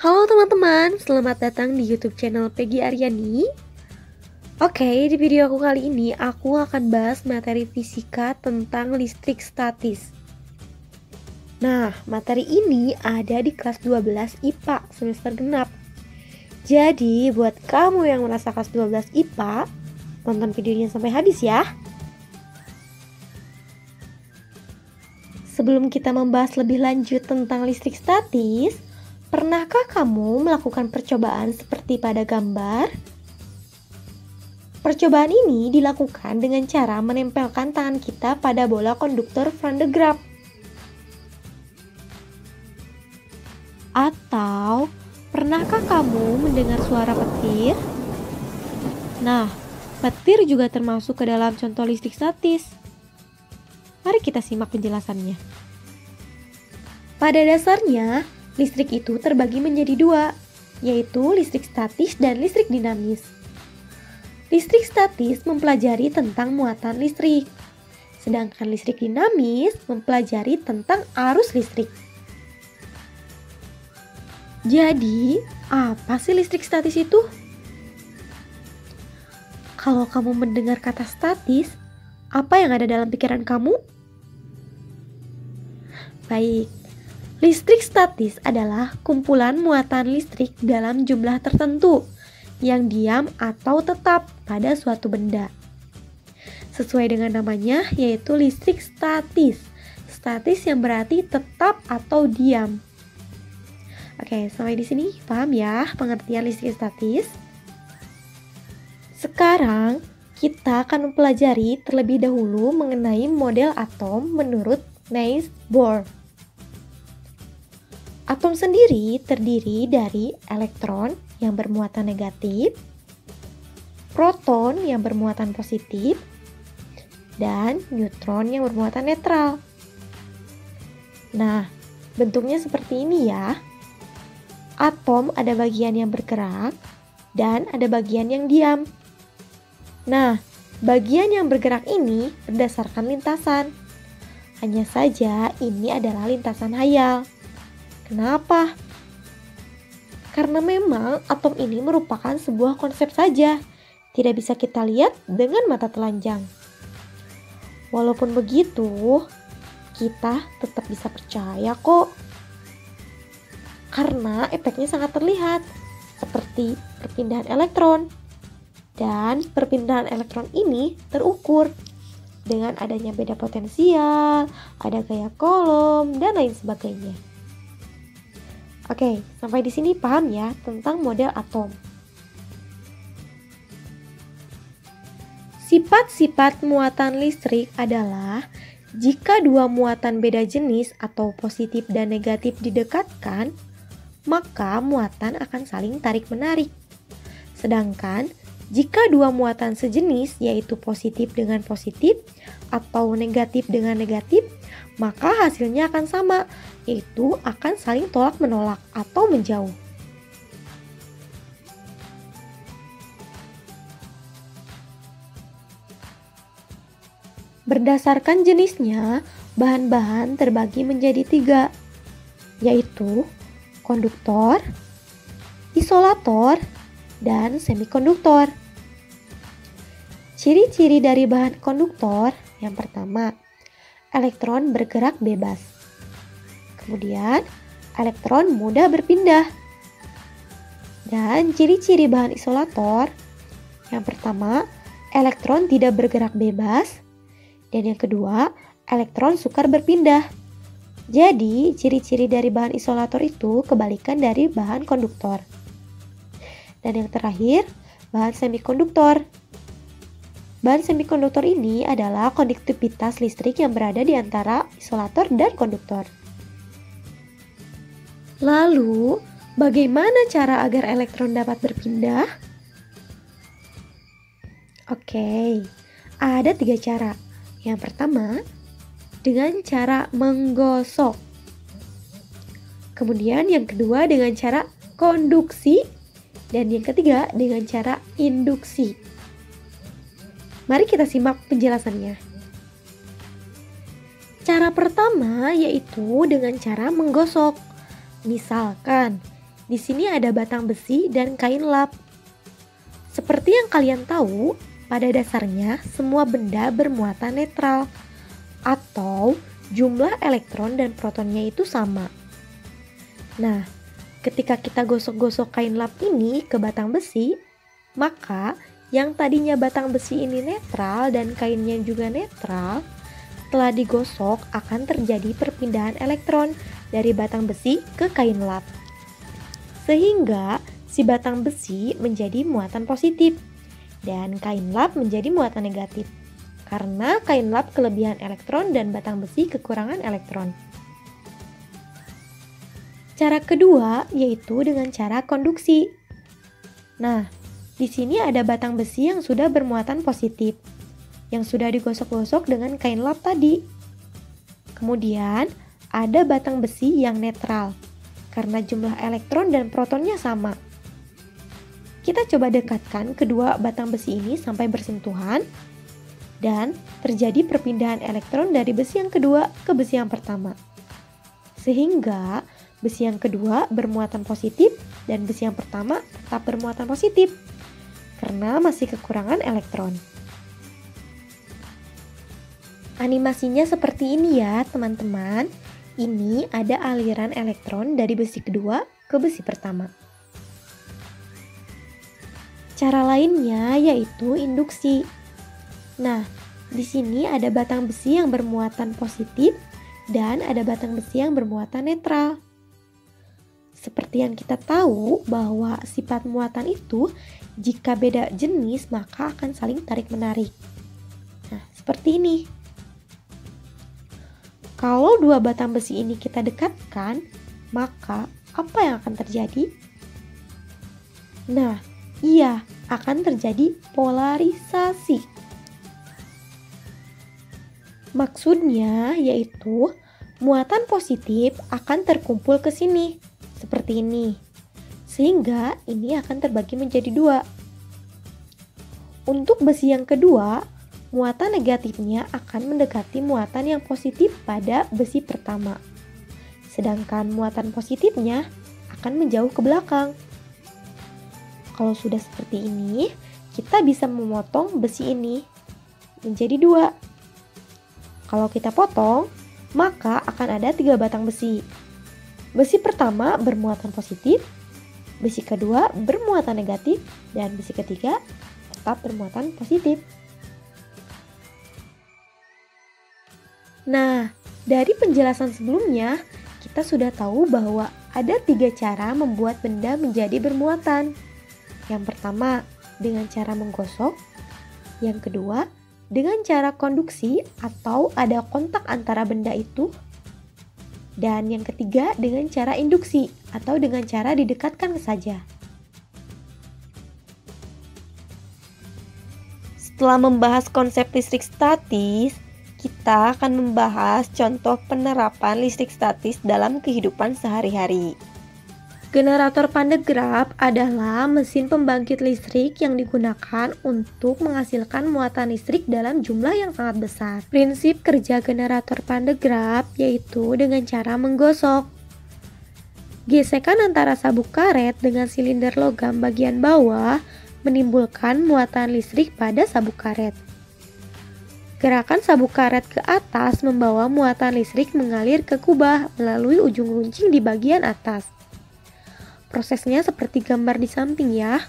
Halo teman-teman, selamat datang di YouTube channel Peggy Aryani. Oke, di video aku kali ini aku akan bahas materi fisika tentang listrik statis. Nah, materi ini ada di kelas 12 IPA semester genap. Jadi, buat kamu yang merasa kelas 12 IPA, tonton videonya sampai habis ya. Sebelum kita membahas lebih lanjut tentang listrik statis, pernahkah kamu melakukan percobaan seperti pada gambar? Percobaan ini dilakukan dengan cara menempelkan tangan kita pada bola konduktor Van de Graaff. Atau, pernahkah kamu mendengar suara petir? Nah, petir juga termasuk ke dalam contoh listrik statis. Mari kita simak penjelasannya. Pada dasarnya, listrik itu terbagi menjadi dua, yaitu listrik statis dan listrik dinamis. Listrik statis mempelajari tentang muatan listrik, sedangkan listrik dinamis mempelajari tentang arus listrik. Jadi, apa sih listrik statis itu? Kalau kamu mendengar kata statis, apa yang ada dalam pikiran kamu? Baik, listrik statis adalah kumpulan muatan listrik dalam jumlah tertentu yang diam atau tetap pada suatu benda. Sesuai dengan namanya, yaitu listrik statis. Statis yang berarti tetap atau diam. Oke, sampai di sini paham ya pengertian listrik statis? Sekarang kita akan mempelajari terlebih dahulu mengenai model atom menurut Niels Bohr. Atom sendiri terdiri dari elektron yang bermuatan negatif, proton yang bermuatan positif, dan neutron yang bermuatan netral. Nah, bentuknya seperti ini ya. Atom ada bagian yang bergerak dan ada bagian yang diam. Nah, bagian yang bergerak ini berdasarkan lintasan. Hanya saja ini adalah lintasan hayal. Kenapa? Karena memang atom ini merupakan sebuah konsep saja, tidak bisa kita lihat dengan mata telanjang. Walaupun begitu, kita tetap bisa percaya kok. Karena efeknya sangat terlihat, seperti perpindahan elektron. Dan perpindahan elektron ini terukur dengan adanya beda potensial, ada gaya Coulomb, dan lain sebagainya. Oke, sampai di sini paham ya tentang model atom. Sifat-sifat muatan listrik adalah jika dua muatan beda jenis atau positif dan negatif didekatkan, maka muatan akan saling tarik-menarik. Sedangkan jika dua muatan sejenis yaitu positif dengan positif atau negatif dengan negatif, maka hasilnya akan sama, yaitu akan saling tolak-menolak atau menjauh. Berdasarkan jenisnya, bahan-bahan terbagi menjadi 3, yaitu konduktor, isolator, dan semikonduktor. Ciri-ciri dari bahan konduktor yang pertama, elektron bergerak bebas. Kemudian, elektron mudah berpindah. Dan ciri-ciri bahan isolator yang pertama, elektron tidak bergerak bebas. Dan yang kedua, elektron sukar berpindah. Jadi, ciri-ciri dari bahan isolator itu kebalikan dari bahan konduktor. Dan yang terakhir, bahan semikonduktor. Bahan semikonduktor ini adalah konduktivitas listrik yang berada di antara isolator dan konduktor. Lalu, bagaimana cara agar elektron dapat berpindah? Oke, ada 3 cara. Yang pertama, dengan cara menggosok. Kemudian yang kedua dengan cara konduksi. Dan yang ketiga dengan cara induksi. Mari kita simak penjelasannya. Cara pertama yaitu dengan cara menggosok. Misalkan di sini ada batang besi dan kain lap. Seperti yang kalian tahu, pada dasarnya semua benda bermuatan netral atau jumlah elektron dan protonnya itu sama. Nah, ketika kita gosok-gosok kain lap ini ke batang besi, maka yang tadinya batang besi ini netral dan kainnya juga netral, setelah digosok akan terjadi perpindahan elektron dari batang besi ke kain lap. Sehingga si batang besi menjadi muatan positif dan kain lap menjadi muatan negatif. Karena kain lap kelebihan elektron dan batang besi kekurangan elektron. Cara kedua yaitu dengan cara konduksi. Nah, di sini ada batang besi yang sudah bermuatan positif, yang sudah digosok-gosok dengan kain lap tadi. Kemudian, ada batang besi yang netral, karena jumlah elektron dan protonnya sama. Kita coba dekatkan kedua batang besi ini sampai bersentuhan, dan terjadi perpindahan elektron dari besi yang kedua ke besi yang pertama. Sehingga besi yang kedua bermuatan positif dan besi yang pertama tetap bermuatan positif karena masih kekurangan elektron. Animasinya seperti ini ya teman-teman. Ini ada aliran elektron dari besi kedua ke besi pertama. Cara lainnya yaitu induksi. Nah, di sini ada batang besi yang bermuatan positif dan ada batang besi yang bermuatan netral. Seperti yang kita tahu bahwa sifat muatan itu jika beda jenis maka akan saling tarik-menarik. Nah, seperti ini. Kalau dua batang besi ini kita dekatkan, maka apa yang akan terjadi? Nah, iya, akan terjadi polarisasi. Maksudnya yaitu muatan positif akan terkumpul ke sini, seperti ini. Sehingga ini akan terbagi menjadi dua. Untuk besi yang kedua, muatan negatifnya akan mendekati muatan yang positif pada besi pertama. Sedangkan muatan positifnya akan menjauh ke belakang. Kalau sudah seperti ini, kita bisa memotong besi ini menjadi dua. Kalau kita potong, maka akan ada 3 batang besi. Besi pertama bermuatan positif, besi kedua bermuatan negatif, dan besi ketiga tetap bermuatan positif. Nah, dari penjelasan sebelumnya, kita sudah tahu bahwa ada 3 cara membuat benda menjadi bermuatan. Yang pertama, dengan cara menggosok. Yang kedua, dengan cara konduksi atau ada kontak antara benda itu. Dan yang ketiga dengan cara induksi atau dengan cara didekatkan saja. Setelah membahas konsep listrik statis, kita akan membahas contoh penerapan listrik statis dalam kehidupan sehari-hari. Generator Pandegraph adalah mesin pembangkit listrik yang digunakan untuk menghasilkan muatan listrik dalam jumlah yang sangat besar. Prinsip kerja generator Pandegraph yaitu dengan cara menggosok. Gesekan antara sabuk karet dengan silinder logam bagian bawah menimbulkan muatan listrik pada sabuk karet. Gerakan sabuk karet ke atas membawa muatan listrik mengalir ke kubah melalui ujung runcing di bagian atas. Prosesnya seperti gambar di samping ya.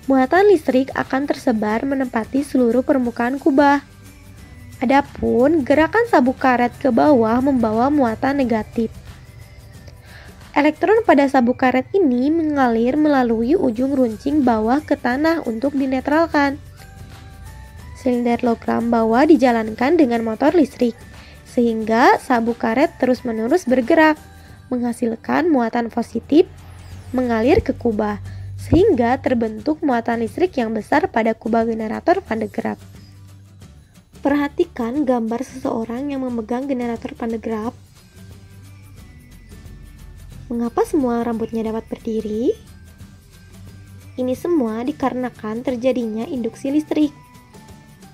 Muatan listrik akan tersebar menempati seluruh permukaan kubah. Adapun gerakan sabuk karet ke bawah membawa muatan negatif. Elektron pada sabuk karet ini mengalir melalui ujung runcing bawah ke tanah untuk dinetralkan. Silinder logam bawah dijalankan dengan motor listrik, sehingga sabuk karet terus-menerus bergerak, menghasilkan muatan positif mengalir ke kubah, sehingga terbentuk muatan listrik yang besar pada kubah generator Pandegraph. Perhatikan gambar seseorang yang memegang generator Pandegraph. Mengapa semua rambutnya dapat berdiri? Ini semua dikarenakan terjadinya induksi listrik.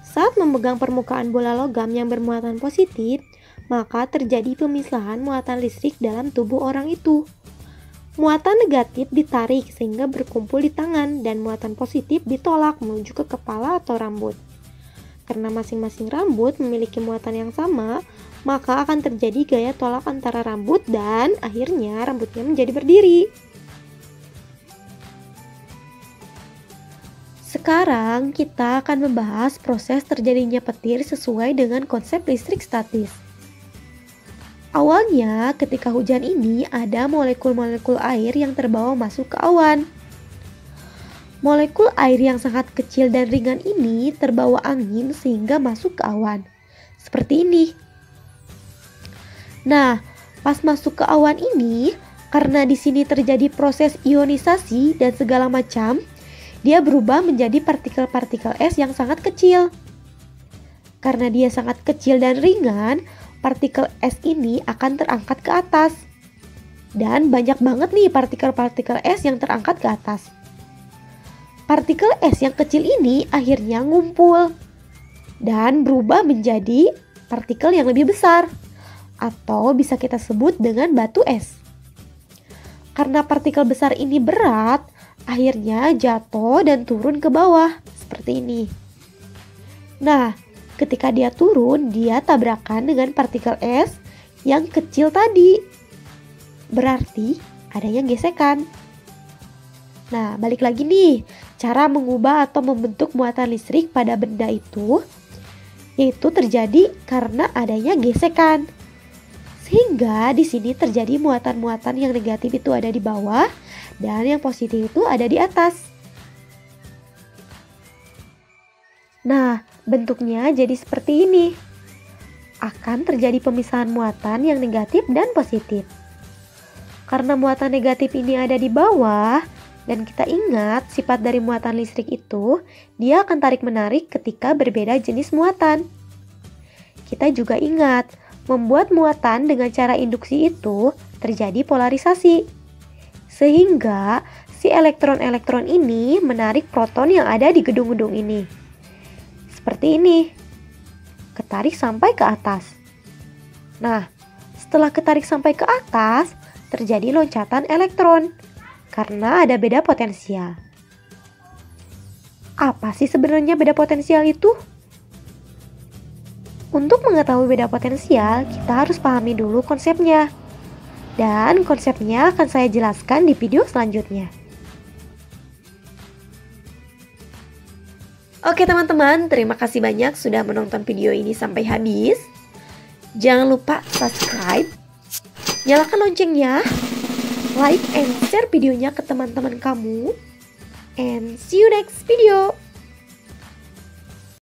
Saat memegang permukaan bola logam yang bermuatan positif, maka terjadi pemisahan muatan listrik dalam tubuh orang itu. Muatan negatif ditarik sehingga berkumpul di tangan dan muatan positif ditolak menuju ke kepala atau rambut. Karena masing-masing rambut memiliki muatan yang sama, maka akan terjadi gaya tolak antara rambut dan akhirnya rambutnya menjadi berdiri. Sekarang kita akan membahas proses terjadinya petir sesuai dengan konsep listrik statis. Awalnya, ketika hujan ini ada molekul-molekul air yang terbawa masuk ke awan. Molekul air yang sangat kecil dan ringan ini terbawa angin sehingga masuk ke awan. Seperti ini. Nah, pas masuk ke awan ini, karena di sini terjadi proses ionisasi dan segala macam, dia berubah menjadi partikel-partikel es yang sangat kecil. Karena dia sangat kecil dan ringan, partikel es ini akan terangkat ke atas. Dan banyak banget nih partikel-partikel es yang terangkat ke atas. Partikel es yang kecil ini akhirnya ngumpul dan berubah menjadi partikel yang lebih besar, atau bisa kita sebut dengan batu es. Karena partikel besar ini berat, akhirnya jatuh dan turun ke bawah seperti ini. Nah, ketika dia turun, dia tabrakan dengan partikel es yang kecil tadi. Berarti adanya gesekan. Nah, balik lagi nih, cara mengubah atau membentuk muatan listrik pada benda itu, yaitu terjadi karena adanya gesekan. Sehingga di sini terjadi muatan-muatan yang negatif itu ada di bawah dan yang positif itu ada di atas. Nah, bentuknya jadi seperti ini. Akan terjadi pemisahan muatan yang negatif dan positif. Karena muatan negatif ini ada di bawah, dan kita ingat sifat dari muatan listrik itu, dia akan tarik-menarik ketika berbeda jenis muatan. Kita juga ingat, membuat muatan dengan cara induksi itu terjadi polarisasi. Sehingga si elektron-elektron ini menarik proton yang ada di gedung-gedung ini. Seperti ini. Ketarik sampai ke atas. Nah, setelah ketarik sampai ke atas, terjadi loncatan elektron. Karena ada beda potensial. Apa sih sebenarnya beda potensial itu? Untuk mengetahui beda potensial, kita harus pahami dulu konsepnya. Dan konsepnya akan saya jelaskan di video selanjutnya. Oke teman-teman, terima kasih banyak sudah menonton video ini sampai habis. Jangan lupa subscribe, nyalakan loncengnya, like and share videonya ke teman-teman kamu. And see you next video.